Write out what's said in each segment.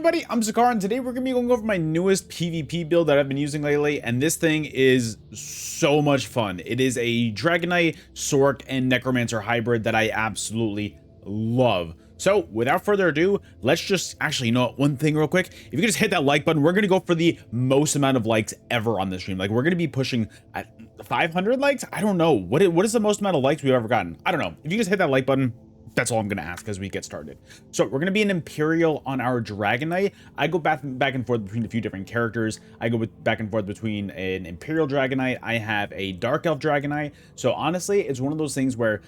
everybody, I'm Zakar, and today we're going to be going over my newest PvP build that I've been using lately, and this thing is so much fun. It is a Dragonite, Sork, and Necromancer hybrid that I absolutely love. So, without further ado, let's just, actually, you know what, one thing real quick. If you could just hit that like button, we're going to go for the most amount of likes ever on this stream. Like, we're going to be pushing at 500 likes? I don't know. What is the most amount of likes we've ever gotten? I don't know. If you just hit that like button, that's all I'm going to ask as we get started. So we're going to be an Imperial on our Dragonite. I go back and forth between a few different characters. I go back and forth between an Imperial Dragonite. I have a Dark Elf Dragonite. So honestly, it's one of those things where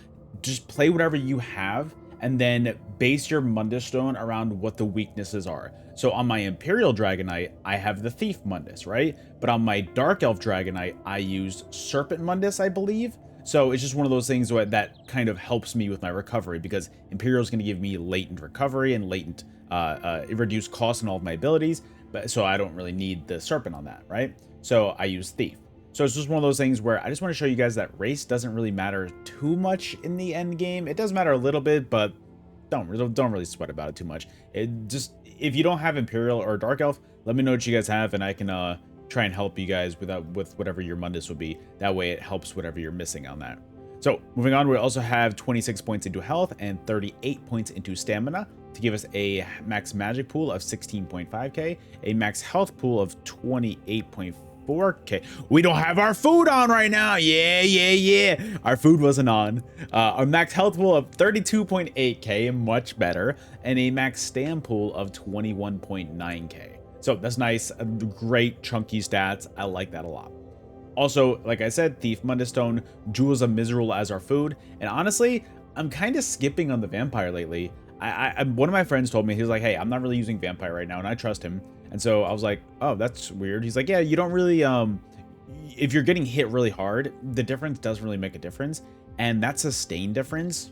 just play whatever you have and then base your Mundus Stone around what the weaknesses are. So on my Imperial Dragonite, I have the Thief Mundus, right? But on my Dark Elf Dragonite, I used Serpent Mundus, I believe. So it's just one of those things that kind of helps me with my recovery, because Imperial is going to give me latent recovery and latent reduced cost on all of my abilities, but so I don't really need the Serpent on that, right? So I use Thief. So it's just one of those things where I just want to show you guys that race doesn't really matter too much in the end game. It does matter a little bit, but don't really sweat about it too much. It just, if you don't have Imperial or Dark Elf, let me know what you guys have, and I can try and help you guys with whatever your Mundus would be. That way it helps whatever you're missing on that. So moving on, we also have 26 points into health and 38 points into stamina to give us a max magic pool of 16.5k, a max health pool of 28.4k. We don't have our food on right now. Yeah. Our food wasn't on. Our max health pool of 32.8k, much better, and a max stam pool of 21.9k. So that's nice, great chunky stats. I like that a lot. Also, like I said, Thief, Mundus Stone, Jewels of Misrule as our food. And honestly, I'm kind of skipping on the Vampire lately. One of my friends told me, he was like, hey, I'm not really using Vampire right now, and I trust him. And so I was like, oh, that's weird. He's like, yeah, you don't really, if you're getting hit really hard, the difference doesn't really make a difference. And that sustain difference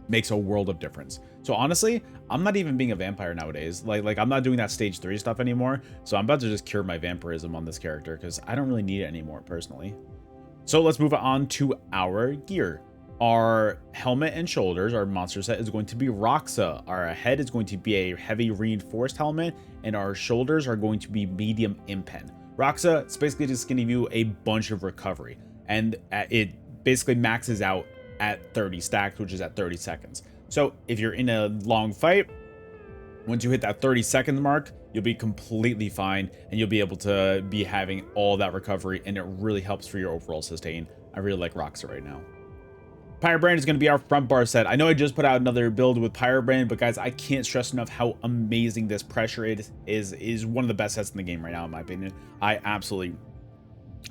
makes a world of difference. So honestly, I'm not even being a vampire nowadays. Like I'm not doing that stage 3 stuff anymore. So I'm about to just cure my vampirism on this character because I don't really need it anymore personally. So let's move on to our gear. Our helmet and shoulders, our monster set, is going to be Roxa. Our head is going to be a heavy reinforced helmet, and our shoulders are going to be medium impen. Roxa, it's basically just going to give you a bunch of recovery, and it basically maxes out at 30 stacks, which is at 30 seconds. So if you're in a long fight, once you hit that 30-second mark, you'll be completely fine, and you'll be able to be having all that recovery, and it really helps for your overall sustain. I really like Roxa right now. Pyrobrand is going to be our front bar set. I know I just put out another build with Pyrobrand, but guys, I can't stress enough how amazing this pressure is one of the best sets in the game right now, in my opinion. I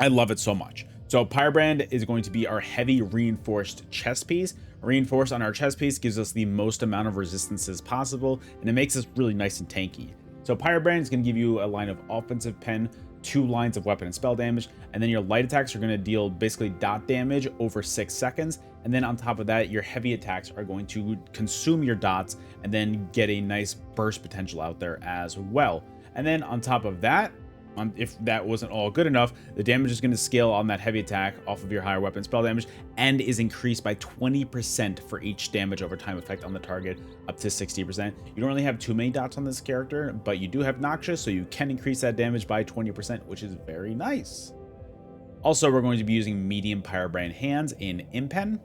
love it so much. So Pyrobrand is going to be our heavy reinforced chest piece. Reinforced on our chest piece gives us the most amount of resistances possible, and it makes us really nice and tanky. So Pyrobrand is going to give you a line of offensive pen, 2 lines of weapon and spell damage, and then your light attacks are going to deal basically dot damage over 6 seconds. And then on top of that, your heavy attacks are going to consume your dots and then get a nice burst potential out there as well. And then on top of that, if that wasn't all good enough, the damage is going to scale on that heavy attack off of your higher weapon spell damage and is increased by 20% for each damage over time effect on the target, up to 60%. You don't really have too many dots on this character, but you do have Noxious, so you can increase that damage by 20%, which is very nice. Also, we're going to be using medium Pyrobrand hands in Impen,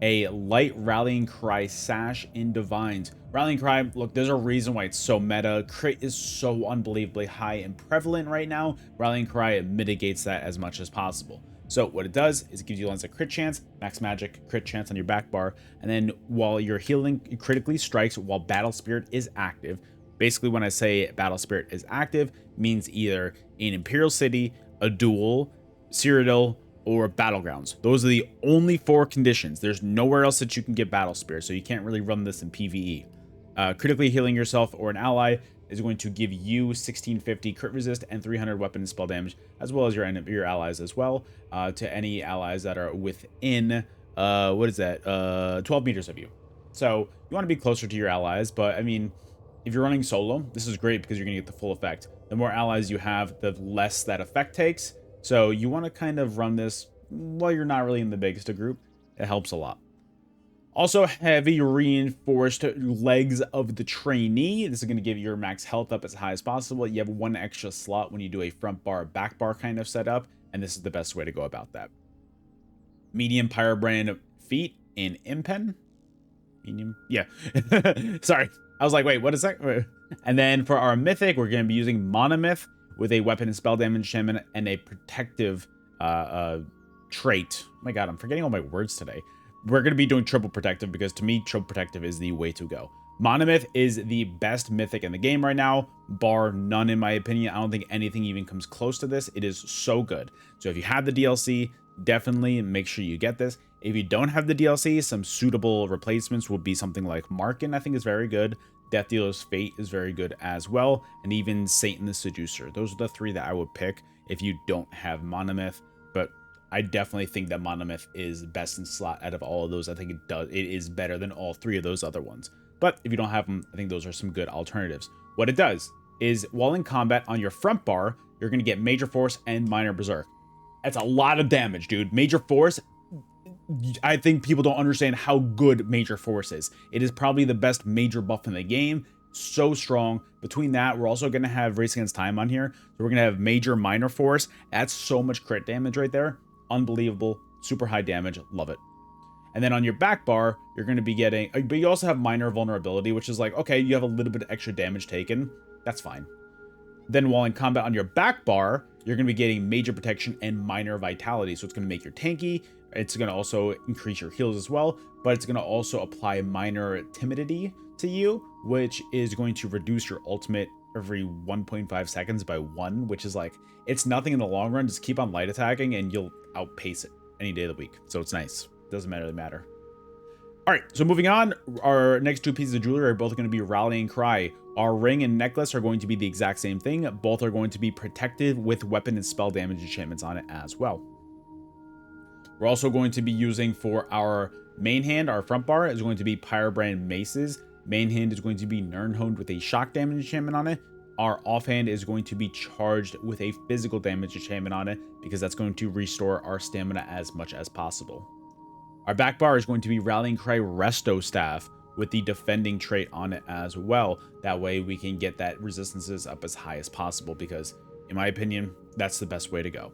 a light Rallying Cry sash in Divines. Rallying Cry, look, there's a reason why it's so meta. Crit is so unbelievably high and prevalent right now. Rallying Cry mitigates that as much as possible. So what it does is it gives you lines of crit chance, max magic, crit chance on your back bar, and then while you're healing, critically strikes while Battle Spirit is active. Basically, when I say Battle Spirit is active, means either in Imperial City, a duel, Cyrodiil, or Battlegrounds. Those are the only 4 conditions. There's nowhere else that you can get Battle Spirit, so you can't really run this in PvE. Critically healing yourself or an ally is going to give you 1650 crit resist and 300 weapon and spell damage, as well as your allies as well, to any allies that are within 12 meters of you. So you want to be closer to your allies, but I mean, if you're running solo, this is great because you're going to get the full effect. The more allies you have, the less that effect takes. So you want to kind of run this while you're not really in the biggest of group. It helps a lot. Also, heavy reinforced legs of the trainee. This is going to give your max health up as high as possible. You have one extra slot when you do a front bar, back bar kind of setup, and this is the best way to go about that. Medium pyrobrand feet in impen. Medium, yeah. Sorry, I was like, wait, what is that? And then for our mythic, we're going to be using monomyth with a weapon and spell damage enchantment and a protective trait. Oh my god, I'm forgetting all my words today. We're going to be doing triple protective because to me, triple protective is the way to go. Monomyth is the best mythic in the game right now, bar none in my opinion. I don't think anything even comes close to this. It is so good. So if you have the DLC, definitely make sure you get this. If you don't have the DLC, some suitable replacements would be something like Markin, I think is very good. Death Dealer's Fate is very good as well. And even Satan the Seducer. Those are the three that I would pick if you don't have Monomyth. But I definitely think that Monomyth is best in slot out of all of those. I think it is better than all three of those other ones. But if you don't have them, I think those are some good alternatives. What it does is while in combat on your front bar, you're going to get Major Force and Minor Berserk. That's a lot of damage, dude. Major Force, I think people don't understand how good Major Force is. It is probably the best major buff in the game. So strong. Between that, we're also going to have Race Against Time on here. So we're going to have Major Minor Force. That's so much crit damage right there. Unbelievable. Super high damage. Love it. And then on your back bar, you're going to be getting, but you also have Minor Vulnerability, which is like, okay, you have a little bit of extra damage taken. That's fine. Then while in combat on your back bar, you're going to be getting Major Protection and Minor Vitality. So it's going to make your tanky. It's going to also increase your heals as well, but it's going to also apply Minor Timidity to you, which is going to reduce your ultimate every 1.5 seconds by 1, which is like, it's nothing in the long run. Just keep on light attacking and you'll outpace it any day of the week. So it's nice. Doesn't matter. All right, so moving on, our next two pieces of jewelry are both going to be Rallying Cry. Our ring and necklace are going to be the exact same thing. Both are going to be protected with weapon and spell damage enchantments on it as well. We're also going to be using for our main hand, our front bar is going to be Pyrobrand Maces. Main hand is going to be Nirnhoned with a shock damage enchantment on it. Our offhand is going to be charged with a physical damage enchantment on it because that's going to restore our stamina as much as possible. Our back bar is going to be Rallying Cry Resto Staff with the defending trait on it as well. That way we can get that resistances up as high as possible because, in my opinion, that's the best way to go.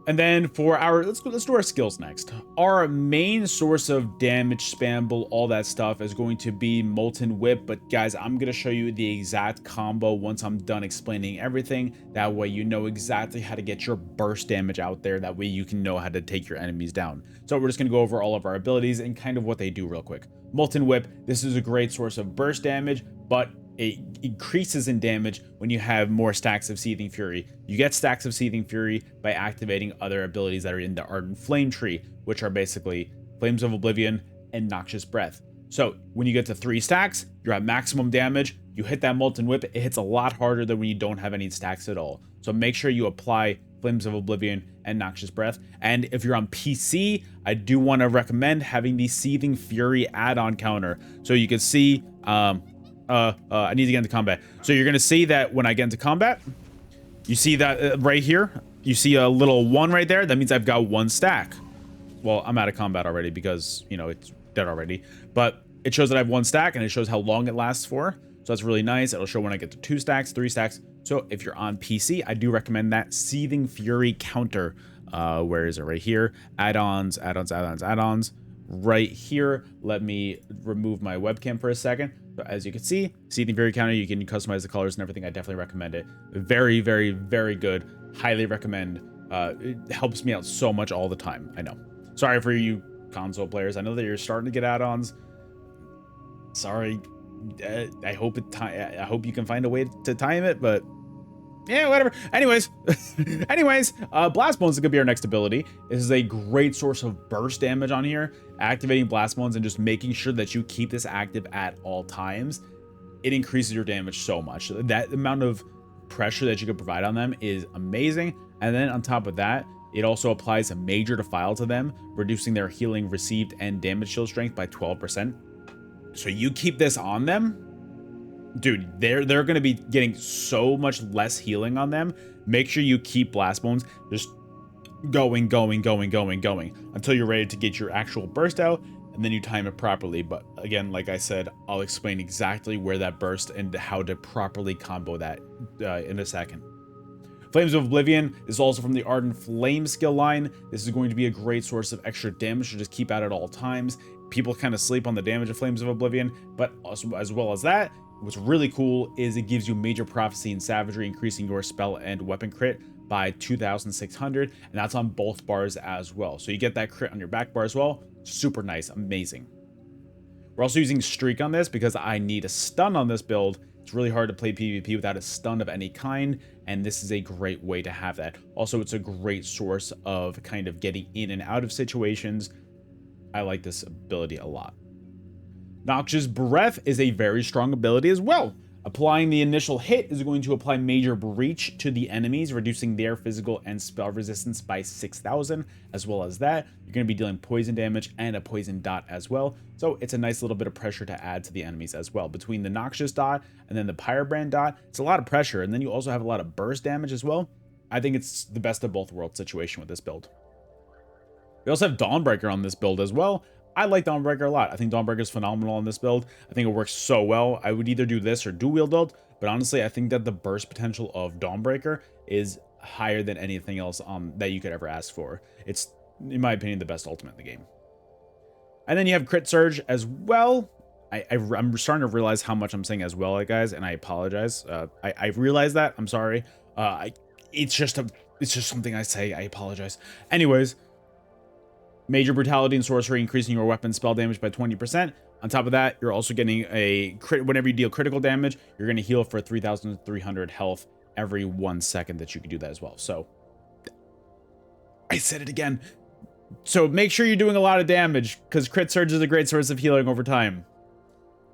And then for our, let's do our skills next. Our main source of damage, spamble, all that stuff is going to be Molten Whip. But guys, I'm going to show you the exact combo once I'm done explaining everything. That way you know exactly how to get your burst damage out there. That way you can know how to take your enemies down. So we're just going to go over all of our abilities and kind of what they do real quick. Molten Whip, this is a great source of burst damage, but it increases in damage when you have more stacks of Seething Fury. You get stacks of Seething Fury by activating other abilities that are in the Ardent Flame tree, which are basically Flames of Oblivion and Noxious Breath. So when you get to 3 stacks, you're at maximum damage. You hit that Molten Whip, it hits a lot harder than when you don't have any stacks at all. So make sure you apply Flames of Oblivion and Noxious Breath. And if you're on PC, I do want to recommend having the Seething Fury add-on counter. So you can see, I need to get into combat. So you're going to see that when I get into combat, you see that right here, you see a little 1 right there. That means I've got 1 stack. Well, I'm out of combat already because, you know, it's dead already. But it shows that I have 1 stack and it shows how long it lasts for. So that's really nice. It'll show when I get to 2 stacks, 3 stacks. So if you're on PC, I do recommend that Seething Fury counter. Where is it? Right here. Add-ons. Right here. Let me remove my webcam for a second. So as you can see, Seething Fury counter, you can customize the colors and everything. I definitely recommend it. Very, very, very good. Highly recommend. It helps me out so much all the time. I know. Sorry for you console players. I know that you're starting to get add-ons. Sorry. I hope you can find a way to time it, but yeah, whatever. Anyways, Blast Bones is gonna be our next ability. This is a great source of burst damage on here. Activating Blast Bones and just making sure that you keep this active at all times. It increases your damage so much. That amount of pressure that you can provide on them is amazing. And then on top of that, it also applies a Major Defile to them, reducing their healing received and damage shield strength by 12%. So you keep this on them, dude, they're going to be getting so much less healing on them. Make sure you keep Blast Bones. Just going, going, going, going, going until you're ready to get your actual burst out, and then you time it properly. But again, like I said, I'll explain exactly where that burst and how to properly combo that in a second. Flames of Oblivion is also from the Ardent Flame skill line. This is going to be a great source of extra damage to just keep out at all times. People kind of sleep on the damage of Flames of Oblivion, but also, as well as that, what's really cool is it gives you Major Prophecy and Savagery, increasing your spell and weapon crit by 2,600, and that's on both bars as well. So you get that crit on your back bar as well. Super nice, amazing. We're also using Streak on this because I need a stun on this build. It's really hard to play PvP without a stun of any kind, and this is a great way to have that. Also, it's a great source of kind of getting in and out of situations. I like this ability a lot. Noxious Breath is a very strong ability as well. Applying the initial hit is going to apply Major Breach to the enemies, reducing their physical and spell resistance by 6,000. As well as that, you're going to be dealing poison damage and a poison dot as well. So it's a nice little bit of pressure to add to the enemies as well. Between the Noxious dot and then the Pyrebrand dot, it's a lot of pressure. And then you also have a lot of burst damage as well. I think it's the best of both worlds situation with this build. We also have Dawnbreaker on this build as well. I like Dawnbreaker a lot. I think Dawnbreaker is phenomenal on this build. I think it works so well. I would either do this or dual wield build, but honestly, I think that the burst potential of Dawnbreaker is higher than anything else that you could ever ask for. It's, in my opinion, the best ultimate in the game. And then you have Crit Surge as well. I'm starting to realize how much I'm saying as well, guys, and I apologize. I realize that. I'm sorry. It's just something I say. I apologize. Anyways. Major Brutality and Sorcery, increasing your weapon spell damage by 20%. On top of that, you're also getting a crit. Whenever you deal critical damage, you're going to heal for 3,300 health every 1 second that you can do that as well. So, I said it again. So make sure you're doing a lot of damage, because Crit Surge is a great source of healing over time.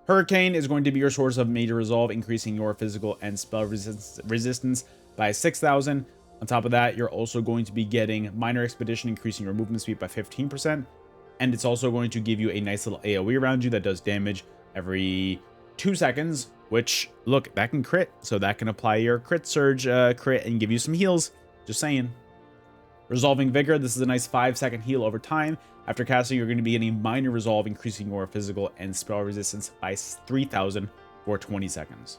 Hurricane is going to be your source of Major Resolve, increasing your physical and spell resistance by 6,000. On top of that, you're also going to be getting Minor Expedition, increasing your movement speed by 15%. And it's also going to give you a nice little AoE around you that does damage every 2 seconds, which, look, that can crit. So that can apply your Crit Surge crit and give you some heals. Just saying. Resolving Vigor, this is a nice 5-second heal over time. After casting, you're going to be getting Minor Resolve, increasing your physical and spell resistance by 3,000 for 20 seconds.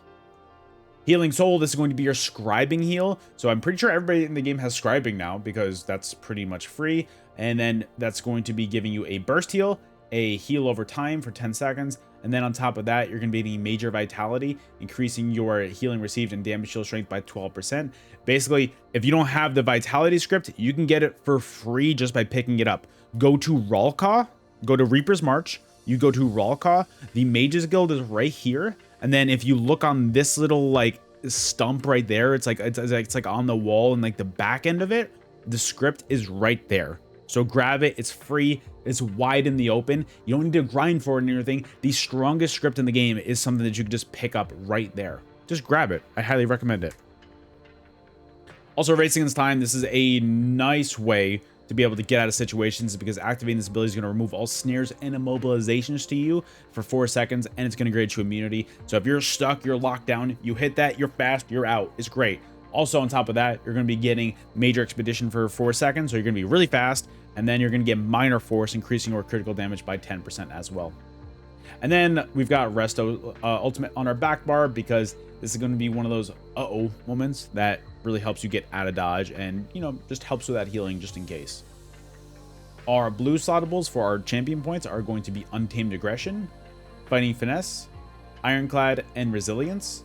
Healing Soul, this is going to be your scribing heal. So I'm pretty sure everybody in the game has scribing now, because that's pretty much free. And then that's going to be giving you a burst heal, a heal over time for 10 seconds. And then on top of that, you're going to be getting Major Vitality, increasing your healing received and damage shield strength by 12%. Basically, if you don't have the Vitality script, you can get it for free just by picking it up. Go to Ralcaw, go to Reaper's March, you go to Ralcaw, the Mages Guild is right here. And then if you look on this little like stump right there, it's like on the wall and like the back end of it, the script is right there. So grab it. It's free. It's wide in the open. You don't need to grind for it or anything. The strongest script in the game is something that you can just pick up right there. Just grab it. I highly recommend it. Also, Racing Against Time. This is a nice way to be able to get out of situations, because activating this ability is going to remove all snares and immobilizations to you for 4 seconds, and it's going to grant you immunity. So if you're stuck, you're locked down, you hit that, you're fast, you're out. It's great. Also, on top of that, you're going to be getting Major Expedition for 4 seconds, so you're going to be really fast, and then you're going to get Minor Force, increasing your critical damage by 10% as well. And then we've got Resto Ultimate on our back bar, because this is going to be one of those uh-oh moments that really helps you get out of dodge and, you know, just helps with that healing just in case. Our blue slottables for our champion points are going to be Untamed Aggression, Fighting Finesse, Ironclad, and Resilience.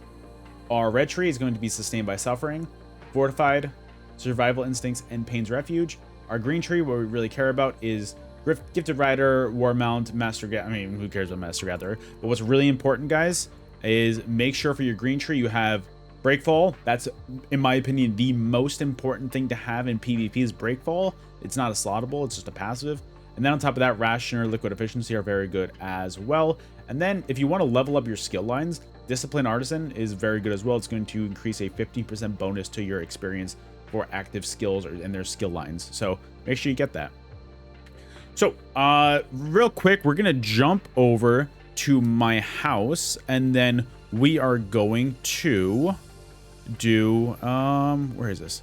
Our red tree is going to be Sustained by Suffering, Fortified, Survival Instincts, and Pain's Refuge. Our green tree, what we really care about, is Gifted Rider, Warmount, Master Gatherer. I mean, who cares about Master Gatherer? But what's really important, guys, is make sure for your green tree you have Breakfall. That's, in my opinion, the most important thing to have in PvP is Breakfall. It's not a slottable, it's just a passive. And then on top of that, Ration or Liquid Efficiency are very good as well. And then if you want to level up your skill lines, Discipline Artisan is very good as well. It's going to increase a 15% bonus to your experience for active skills and their skill lines. So make sure you get that. So real quick, we're going to jump over to my house, and then we are going to do, where is this?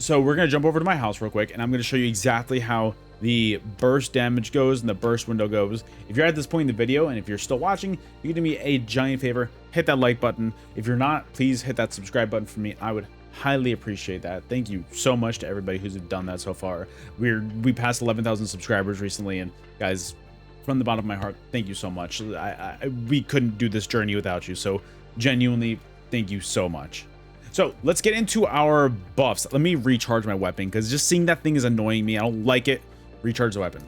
So we're going to jump over to my house real quick, and I'm going to show you exactly how the burst damage goes and the burst window goes. If you're at this point in the video, and if you're still watching, you can do me a giant favor, hit that like button. If you're not, please hit that subscribe button for me. I would highly appreciate that. Thank you so much to everybody who's done that so far. We passed 11,000 subscribers recently, and guys, from the bottom of my heart, thank you so much. We couldn't do this journey without you, so genuinely, thank you so much. So let's get into our buffs. Let me recharge my weapon, because just seeing that thing is annoying me. I don't like it. Recharge the weapon.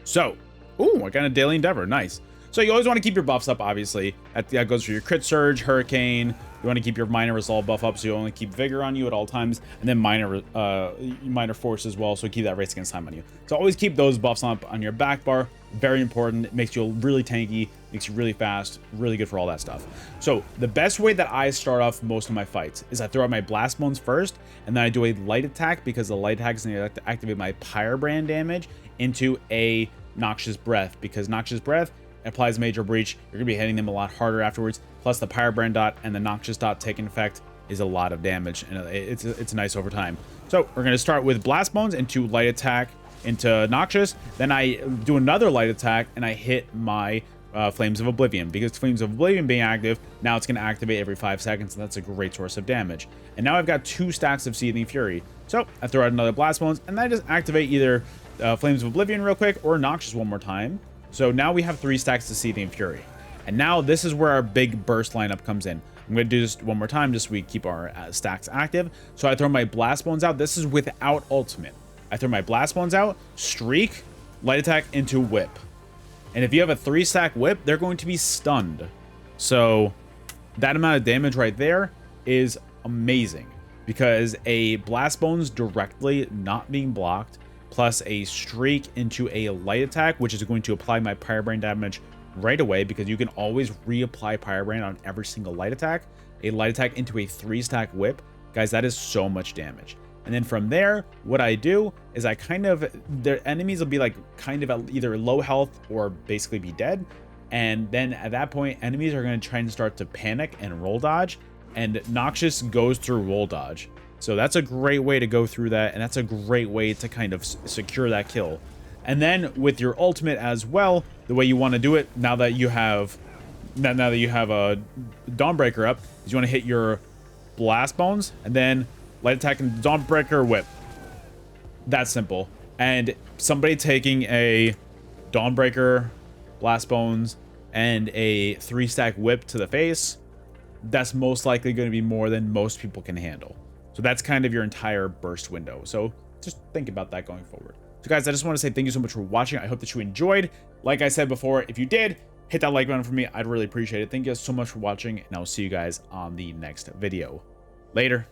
So, ooh, I got a daily endeavor. Nice. So you always want to keep your buffs up, obviously. That goes for your crit surge, hurricane. You want to keep your minor resolve buff up, so you only keep vigor on you at all times, and then minor force as well, so keep that race against time on you. So always keep those buffs up on your back bar. Very important. It makes you really tanky, makes you really fast, really good for all that stuff. So the best way that I start off most of my fights is I throw out my blast bones first, and then I do a light attack, because the light attack is going to activate my Pyrebrand damage into a noxious breath, because noxious breath applies major breach. You're gonna be hitting them a lot harder afterwards. Plus the Pyrebrand dot and the noxious dot taking effect is a lot of damage, and it's nice over time. So we're gonna start with blast bones into light attack into noxious. Then I do another light attack and I hit my Flames of Oblivion, because Flames of Oblivion being active, now it's going to activate every 5 seconds, and that's a great source of damage. And now I've got 2 stacks of Seething Fury. So I throw out another Blast Bones, and then I just activate either Flames of Oblivion real quick or Noxious one more time. So now we have 3 stacks of Seething Fury. And now this is where our big burst lineup comes in. I'm going to do this one more time just so we keep our stacks active. So I throw my Blast Bones out. This is without ultimate. I throw my Blast Bones out, Streak, Light Attack into Whip. And if you have a 3-stack whip, they're going to be stunned. So that amount of damage right there is amazing, because a Blast Bones directly not being blocked, plus a streak into a light attack, which is going to apply my Pyrebrand damage right away, because you can always reapply Pyrebrand on every single light attack. A light attack into a 3-stack whip. Guys, that is so much damage. And then from there, what I do is I their enemies will be like kind of at either low health or basically be dead. And then at that point, enemies are going to try and start to panic and roll dodge. And Noxious goes through roll dodge. So that's a great way to go through that. And that's a great way to kind of secure that kill. And then with your ultimate as well, the way you want to do it now that you have a Dawnbreaker up, is you want to hit your Blast Bones and then light attack and Dawnbreaker whip. That's simple. And somebody taking a Dawnbreaker, Blast Bones, and a 3-stack whip to the face, that's most likely going to be more than most people can handle. So that's kind of your entire burst window. So just think about that going forward. So guys, I just want to say thank you so much for watching. I hope that you enjoyed. Like I said before, if you did, hit that like button for me. I'd really appreciate it. Thank you guys so much for watching, and I'll see you guys on the next video. Later.